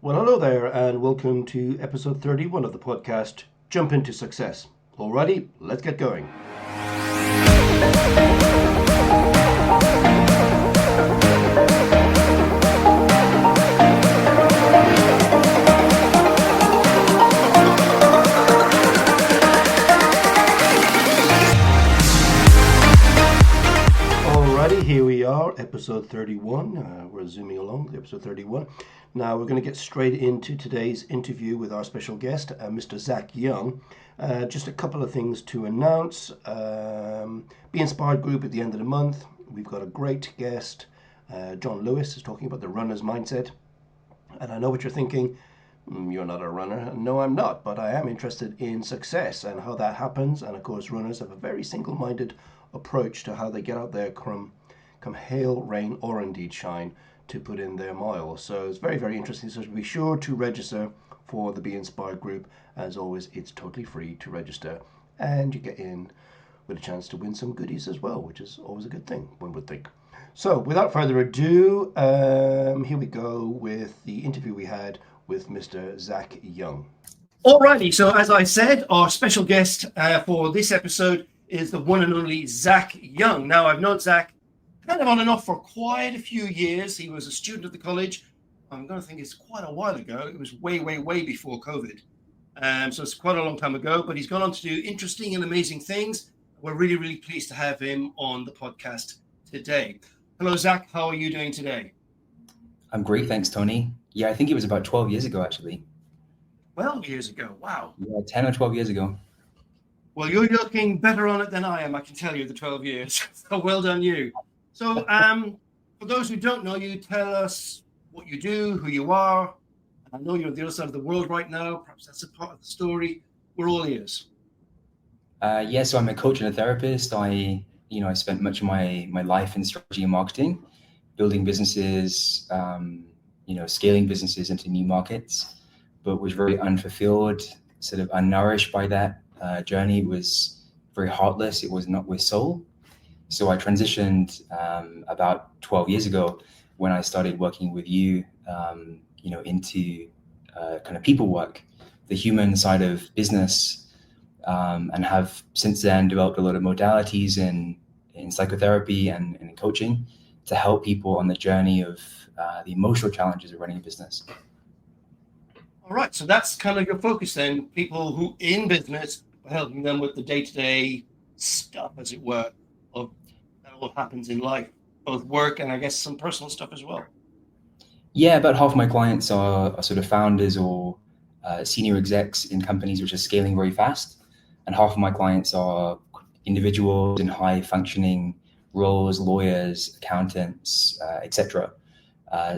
Well, hello there, and welcome to episode 31 of the podcast, Jump into Success. Alrighty, let's get going. Alrighty, here we are, episode 31. We're zooming along to episode 31. Now, we're going to get straight into today's interview with our special guest, Mr. Zach Young. Just a couple of things to announce. Be Inspired Group at the end of the month. We've got a great guest. John Lewis is talking about the runner's mindset. And I know what you're thinking. You're not a runner. No, I'm not, but I am interested in success and how that happens. And of course, runners have a very single-minded approach to how they get out there come hail, rain, or indeed shine to put in their mile. So it's very, very interesting. So be sure to register for the Be Inspired group. As always, it's totally free to register, and you get in with a chance to win some goodies as well, which is always a good thing, one would think. So without further ado, here we go with the interview we had with Mr. Zach Young. Alrighty, so as I said, our special guest for this episode is the one and only Zach Young. Now, I've known Zach kind of on and off for quite a few years. He was a student at the college. I'm going to think it's quite a while ago. It was way, way, way before COVID. So it's quite a long time ago, but he's gone on to do interesting and amazing things. We're really, really pleased to have him on the podcast today. Hello, Zach. How are you doing today? I'm great, thanks, Tony. Yeah, I think it was about 12 years ago, actually. 12 years ago. Wow. Yeah, 10 or 12 years ago. Well, you're looking better on it than I am, I can tell you, the 12 years. So well done you. So for those who don't know you, tell us what you do, who you are. I know you're on the other side of the world right now. Perhaps that's a part of the story. We're all ears. So I'm a coach and a therapist. I spent much of my life in strategy and marketing, building businesses, scaling businesses into new markets, but was very unfulfilled, sort of unnourished by that journey. It was very heartless. It was not with soul. So I transitioned about 12 years ago when I started working with you, into kind of people work, the human side of business, and have since then developed a lot of modalities in psychotherapy and in coaching to help people on the journey of the emotional challenges of running a business. All right, so that's kind of your focus then, people who in business, helping them with the day-to-day stuff, as it were, of that all happens in life, both work and I guess some personal stuff as well. Yeah, about half of my clients are sort of founders or senior execs in companies which are scaling very fast. And half of my clients are individuals in high functioning roles, lawyers, accountants, etc.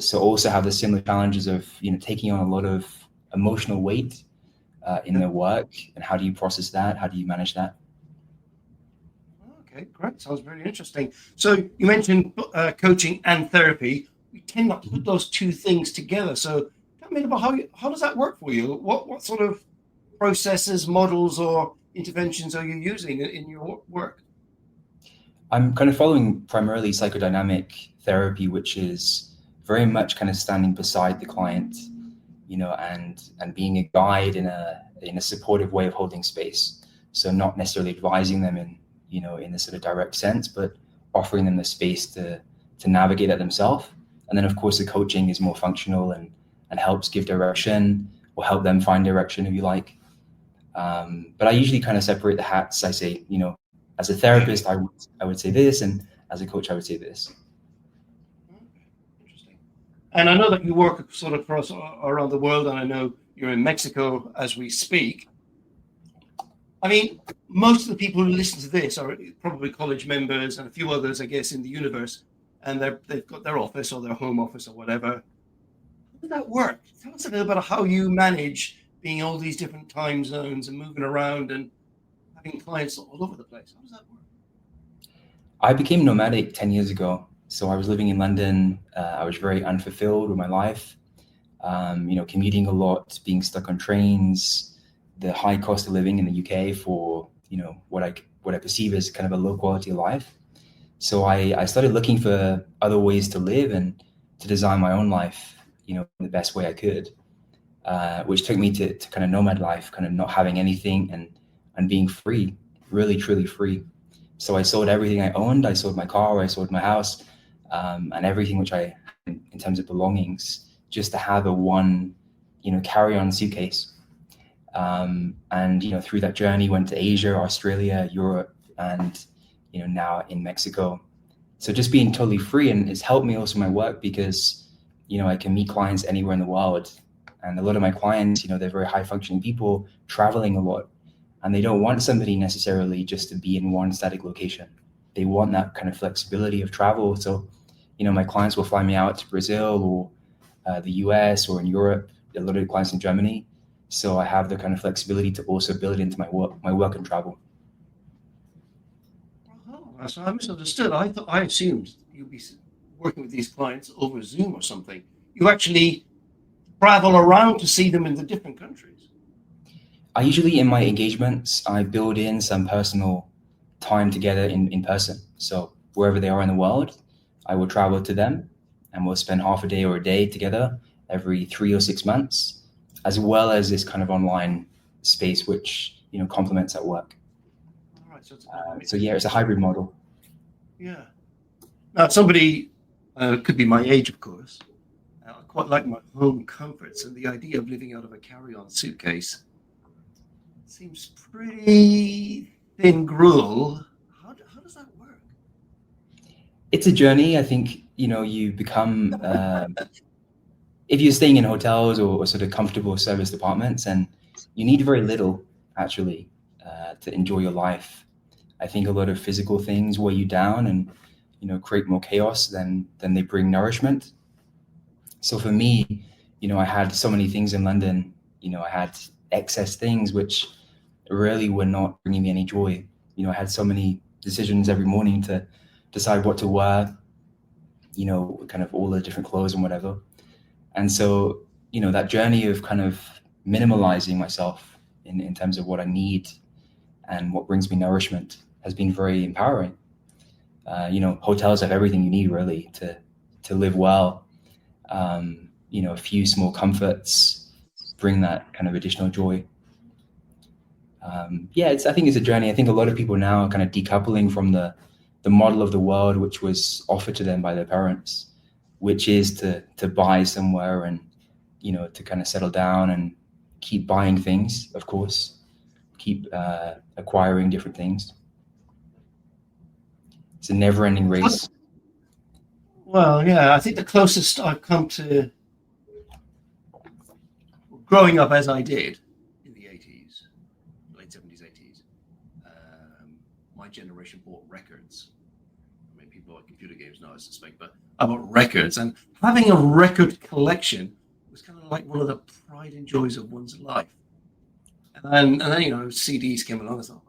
So also have the similar challenges of, taking on a lot of emotional weight in their work. And how do you process that? How do you manage that? Okay, great. Sounds very interesting. So you mentioned coaching and therapy. We tend not to put those two things together. So tell me about how does that work for you? What sort of processes, models, or interventions are you using in your work? I'm kind of following primarily psychodynamic therapy, which is very much kind of standing beside the client, and being a guide in a supportive way of holding space. So not necessarily advising them in a sort of direct sense, but offering them the space to navigate that themselves. And then, of course, the coaching is more functional and helps give direction or help them find direction, if you like. But I usually kind of separate the hats. I say, as a therapist, I would say this, and as a coach, I would say this. Interesting. And I know that you work sort of across around the world, and I know you're in Mexico as we speak. I mean, most of the people who listen to this are probably college members and a few others, I guess, in the universe, and they've got their office or their home office or whatever. How does that work? Tell us a little about how you manage being in all these different time zones and moving around and having clients all over the place. How does that work? I became nomadic 10 years ago. So I was living in London. I was very unfulfilled with my life, commuting a lot, being stuck on trains, the high cost of living in the UK for, what I perceive as kind of a low quality of life. So I started looking for other ways to live and to design my own life, the best way I could. which took me to kind of nomad life, kind of not having anything and being free, really, truly free. So I sold everything I owned. I sold my car, I sold my house, and everything which I had in terms of belongings, just to have a one, carry-on suitcase. And, through that journey, went to Asia, Australia, Europe, and, now in Mexico. So just being totally free, and it's helped me also in my work because, I can meet clients anywhere in the world. And a lot of my clients, they're very high functioning people traveling a lot, and they don't want somebody necessarily just to be in one static location. They want that kind of flexibility of travel. So, my clients will fly me out to Brazil or the US or in Europe, a lot of clients in Germany. So I have the kind of flexibility to also build it into my work and travel. Oh, so I misunderstood. I assumed you'd be working with these clients over Zoom or something. You actually travel around to see them in the different countries. I usually, in my engagements, I build in some personal time together in person. So wherever they are in the world, I will travel to them and we'll spend half a day or a day together every 3 or 6 months, as well as this kind of online space, which, complements at work. All right, So yeah, it's a hybrid model. Yeah. Now, somebody could be my age, of course. I quite like my home comforts, and the idea of living out of a carry-on suitcase seems pretty thin gruel. How does that work? It's a journey. I think, you become, if you're staying in hotels or sort of comfortable service apartments, and you need very little actually to enjoy your life. I think a lot of physical things weigh you down and, create more chaos than they bring nourishment. So for me, I had so many things in London, I had excess things which really were not bringing me any joy. I had so many decisions every morning to decide what to wear, kind of all the different clothes and whatever. And so, that journey of kind of minimalizing myself in terms of what I need and what brings me nourishment has been very empowering. Hotels have everything you need really to live well. A few small comforts bring that kind of additional joy. I think it's a journey. I think a lot of people now are kind of decoupling from the model of the world which was offered to them by their parents, which is to buy somewhere and, to kind of settle down and keep buying things, of course, keep acquiring different things. It's a never-ending race. Well, yeah, I think the closest I've come to growing up as I did in the 80s, late 70s, 80s, my generation bought records. I mean, people like computer games now, I suspect, but I bought records. And having a record collection was kind of like one of the pride and joys of one's life. And then CDs came along. I thought,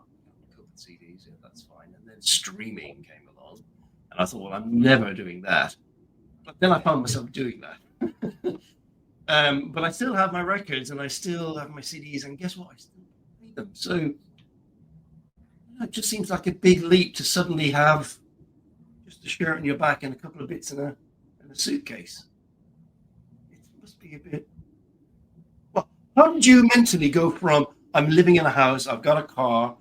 CDs, yeah, that's fine. And then streaming came along. And I thought, well, I'm never doing that. But then I found myself doing that. But I still have my records and I still have my CDs. And guess what? I still need them. So it just seems like a big leap to suddenly have just a shirt on your back and a couple of bits in a suitcase. It must be a bit... Well, how did you mentally go from, I'm living in a house, I've got a car.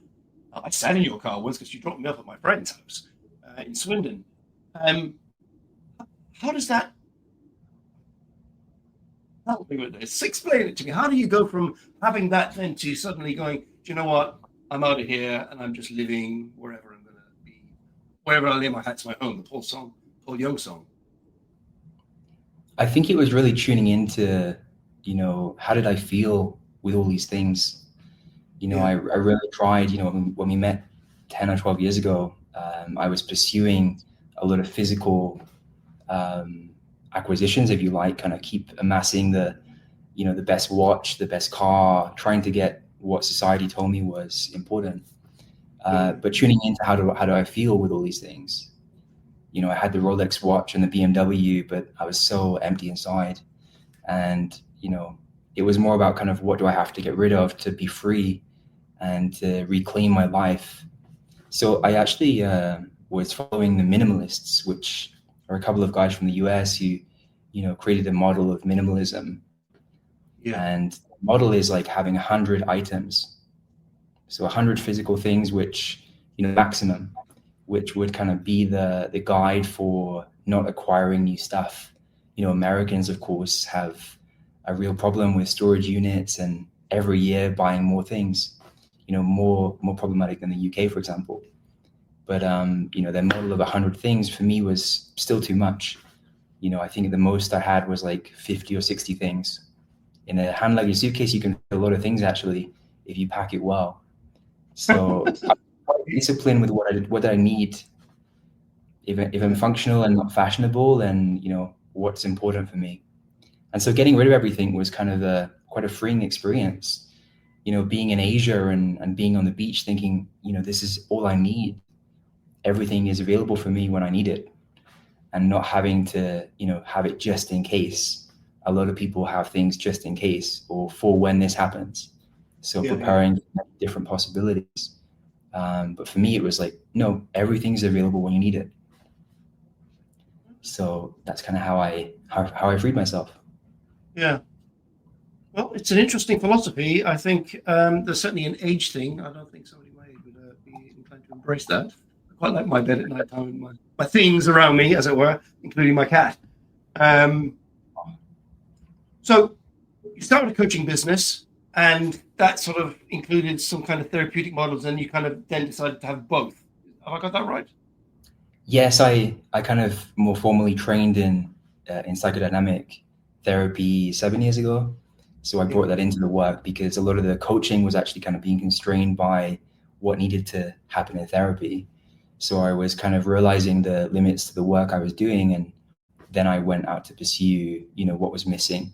I sat in your car once because you dropped me off at my friend's house in Swindon. How does that help me with this? Explain it to me. How do you go from having that then to suddenly going, do you know what? I'm out of here and I'm just living wherever I'm going to be. Wherever I lay my hat's my home, the Paul Young song. I think it was really tuning into, how did I feel with all these things? I really tried, when we met 10 or 12 years ago, I was pursuing a lot of physical acquisitions, if you like, kind of keep amassing the best watch, the best car, trying to get what society told me was important. But tuning into how do I feel with all these things? I had the Rolex watch and the BMW, but I was so empty inside. And, it was more about kind of what do I have to get rid of to be free and to reclaim my life. So I actually was following the minimalists, which are a couple of guys from the US who, created a model of minimalism. Yeah. And the model is like having 100 items. So 100 physical things, which, maximum, which would kind of be the guide for not acquiring new stuff. Americans, of course, have a real problem with storage units and every year buying more things, more problematic than the UK, for example. But, their model of 100 things for me was still too much. I think the most I had was like 50 or 60 things. In a hand luggage suitcase, you can fit a lot of things, actually, if you pack it well. So I'm quite disciplined with what I need. If I'm functional and not fashionable, then, what's important for me. And so getting rid of everything was kind of quite a freeing experience. Being in Asia and being on the beach thinking, this is all I need. Everything is available for me when I need it, and not having to, have it just in case. A lot of people have things just in case or for when this happens. So preparing for different possibilities. But for me, it was like, no, everything's available when you need it. So that's kind of how I freed myself. Yeah. Well, it's an interesting philosophy. I think there's certainly an age thing. I don't think somebody my age would be inclined to embrace that. I quite like my bed at night time and my things around me, as it were, including my cat. So you started a coaching business, and that sort of included some kind of therapeutic models, and you kind of then decided to have both. Have I got that right? Yes, I kind of more formally trained in psychodynamic therapy 7 years ago. So I brought that into the work because a lot of the coaching was actually kind of being constrained by what needed to happen in therapy. So I was kind of realizing the limits to the work I was doing, and then I went out to pursue, what was missing,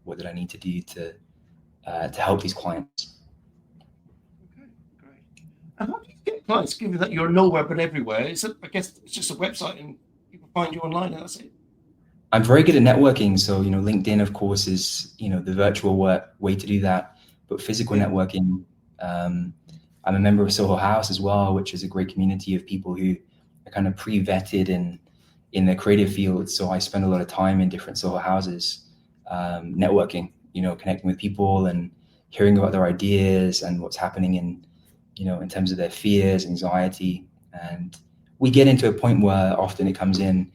what did I need to do to help these clients. Okay, great. And how do you get clients, given that you're nowhere but everywhere? I guess it's just a website and people find you online and that's it. I'm very good at networking. So, LinkedIn, of course, is, the virtual way to do that. But physical networking, I'm a member of Soho House as well, which is a great community of people who are kind of pre-vetted in the creative field. So I spend a lot of time in different Soho houses, networking, connecting with people and hearing about their ideas and what's happening in terms of their fears, anxiety. And we get into a point where often it comes in,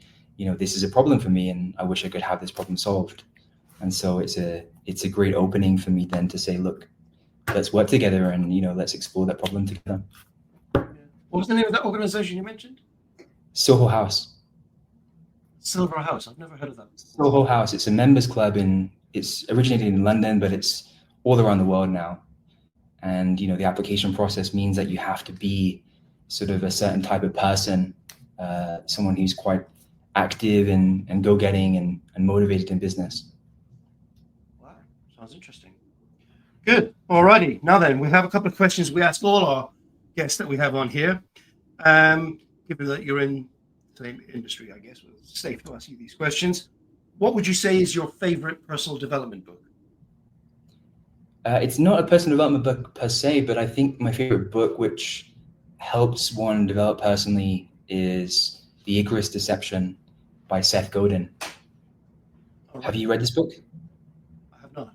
this is a problem for me and I wish I could have this problem solved. And so it's a great opening for me then to say, look, let's work together and, let's explore that problem together. What was the name of that organization you mentioned? Soho House. Silver House. I've never heard of that. Soho House. It's a members club it's originated in London, but it's all around the world now. And, the application process means that you have to be sort of a certain type of person, someone who's quite active and go-getting and motivated in business. Wow, sounds interesting. Good. Alrighty. Now then, we have a couple of questions we ask all our guests that we have on here. Given that you're in the same industry, I guess it's safe to ask you these questions. What would you say is your favorite personal development book? It's not a personal development book per se, but I think my favorite book, which helps one develop personally, is The Icarus Deception by Seth Godin. Right. Have you read this book? I have not.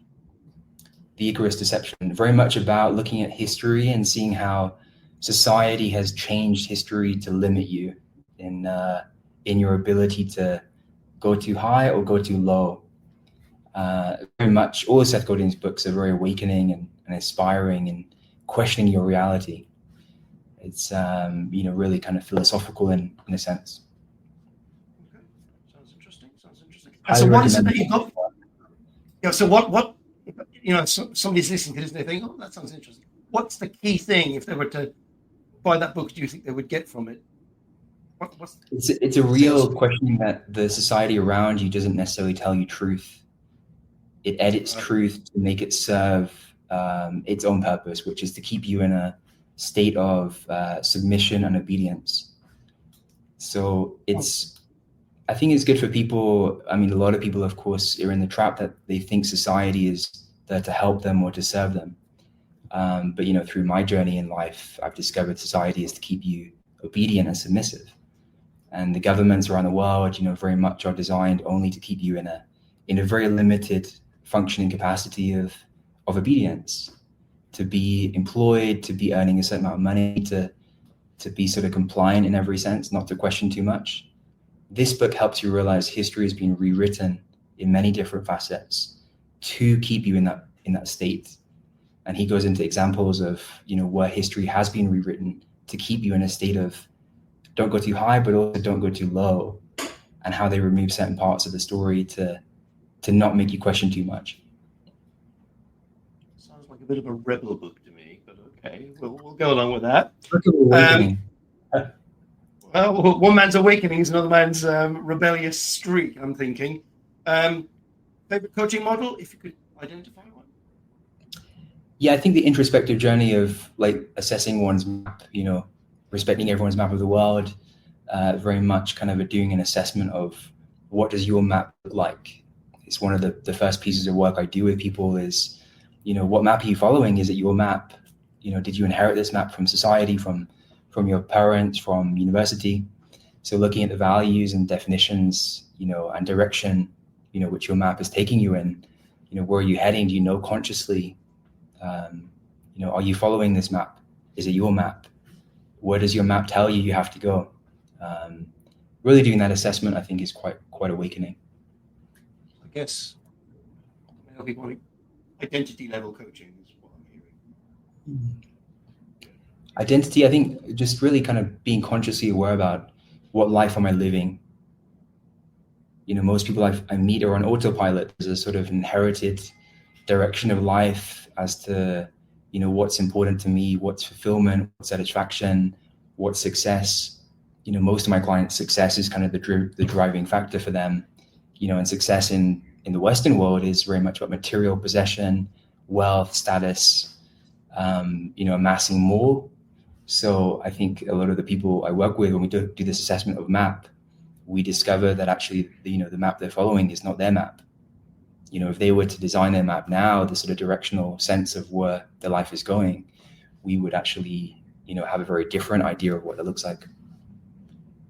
The Icarus Deception, very much about looking at history and seeing how society has changed history to limit you in your ability to go too high or go too low. Very much all of Seth Godin's books are very awakening and inspiring and questioning your reality. It's really kind of philosophical in a sense. Okay, sounds interesting. And so what is it that you got? So what somebody's listening to this and they think, oh, that sounds interesting. What's the key thing if they were to buy that book? Do you think they would get from it? It's a real question that the society around you doesn't necessarily tell you truth. It edits truth to make it serve its own purpose, which is to keep you in a state of submission and obedience. So I think it's good for people. I mean, a lot of people, of course, are in the trap that they think society is there to help them or to serve them. But, through my journey in life, I've discovered society is to keep you obedient and submissive. And the governments around the world, very much are designed only to keep you in a very limited functioning capacity of obedience, to be employed, to be earning a certain amount of money, to be sort of compliant in every sense, not to question too much. This book helps you realize history has been rewritten in many different facets to keep you in that state. And he goes into examples of, where history has been rewritten to keep you in a state of don't go too high, but also don't go too low, and how they remove certain parts of the story to not make you question too much. Sounds like a bit of a rebel book to me, but okay, we'll go along with that. Well, one man's awakening is another man's rebellious streak, I'm thinking. Favorite coaching model, if you could identify one? Yeah, I think the introspective journey of like assessing one's map, respecting everyone's map of the world, very much kind of doing an assessment of what does your map look like. It's one of the first pieces of work I do with people is, what map are you following? Is it your map? Did you inherit this map from society, from your parents, from university? So looking at the values and definitions, and direction, which your map is taking you in, where are you heading? Do you know consciously? Are you following this map? Is it your map? Where does your map tell you have to go? Really doing that assessment, I think, is quite awakening. I guess identity level coaching is what I'm hearing. Identity, I think, just really kind of being consciously aware about what life am I living. Most people I meet are on autopilot. There's a sort of inherited direction of life as to, what's important to me, what's fulfillment, what's satisfaction, what's success. Most of my clients' success is kind of the driving factor for them. And success in the Western world is very much about material possession, wealth, status, amassing more. So I think a lot of the people I work with, when we do this assessment of map, we discover that actually, the map they're following is not their map. If they were to design their map now, the sort of directional sense of where their life is going, we would actually, have a very different idea of what that looks like.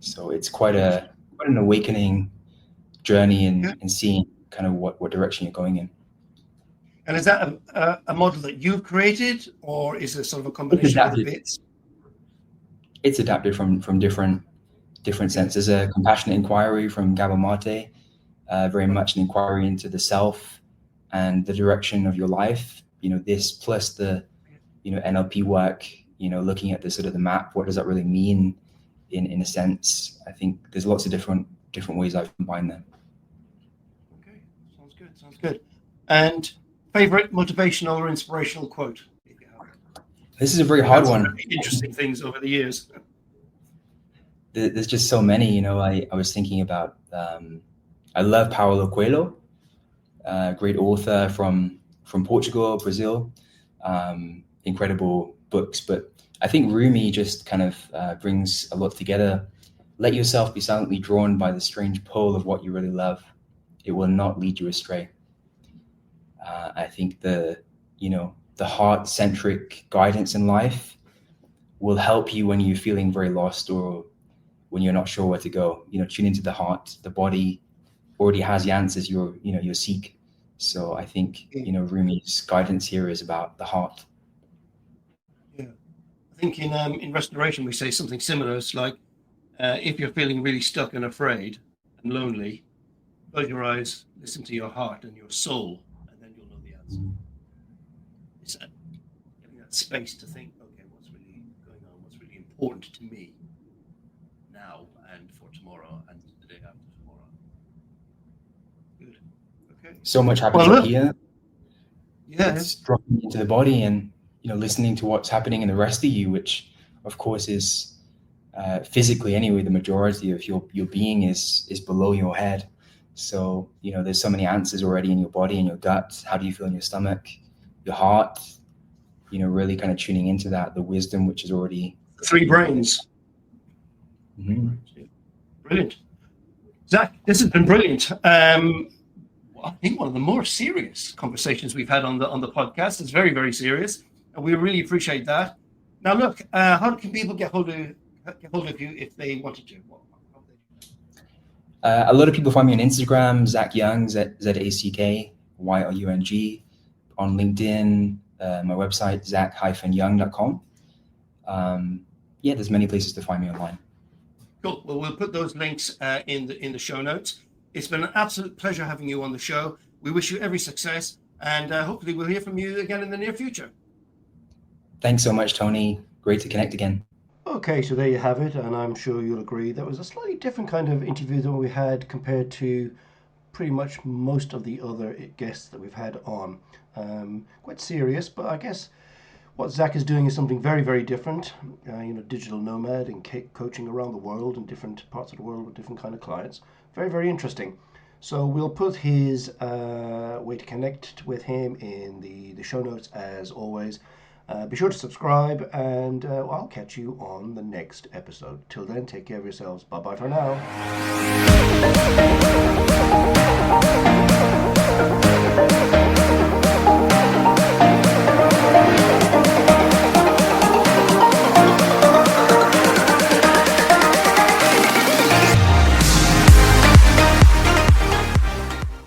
So it's quite an awakening journey in seeing kind of what direction you're going in. And is that a model that you've created, or is it sort of a combination of the bits? It's adapted from different senses. A compassionate inquiry from Gabor Mate, very much an inquiry into the self and the direction of your life. This plus the NLP work. Looking at the sort of the map. What does that really mean? In a sense, I think there's lots of different ways I've combined them. Okay, sounds good. And favorite motivational or inspirational quote? This is a very hard one. Interesting things over the years. There's just so many. I was thinking about. I love Paulo Coelho, great author from Portugal, Brazil. Incredible books, but I think Rumi just kind of brings a lot together. Let yourself be silently drawn by the strange pull of what you really love. It will not lead you astray. I think the heart-centric guidance in life will help you when you're feeling very lost or when you're not sure where to go. Tune into the heart. The body already has the answers you're seek. So I think Rumi's guidance here is about the heart. Yeah, I think in restoration we say something similar. It's like if you're feeling really stuck and afraid and lonely, close your eyes, listen to your heart and your soul, and then you'll know the answer. It's getting that space to think, okay, what's really going on? What's really important to me now and for tomorrow and the day after tomorrow? Good. Okay. So much happens here. Yeah. It's dropping into the body and listening to what's happening in the rest of you, which of course is physically anyway, the majority of your being is below your head. So, there's so many answers already in your body and your gut. How do you feel in your stomach, your heart, really kind of tuning into that, the wisdom, which is already 3 brains. Mm-hmm. Brilliant. Zach, this has been brilliant. I think one of the more serious conversations we've had on the podcast. It's very, very serious. And we really appreciate that. Now, look, how can people get hold of you if they wanted to? A lot of people find me on Instagram, Zack Young, Zack, Young, on LinkedIn, my website, zach-young.com. There's many places to find me online. Cool. Well, we'll put those links in the show notes. It's been an absolute pleasure having you on the show. We wish you every success, and hopefully we'll hear from you again in the near future. Thanks so much, Tony. Great to connect again. Okay, so there you have it, and I'm sure you'll agree that was a slightly different kind of interview than we had compared to pretty much most of the other guests that we've had on. Quite serious, but I guess what Zach is doing is something very, very different. Digital nomad and coaching around the world in different parts of the world with different kind of clients. Very, very interesting. So we'll put his way to connect with him in the show notes as always. Be sure to subscribe, and I'll catch you on the next episode. Till then, take care of yourselves. Bye-bye for now.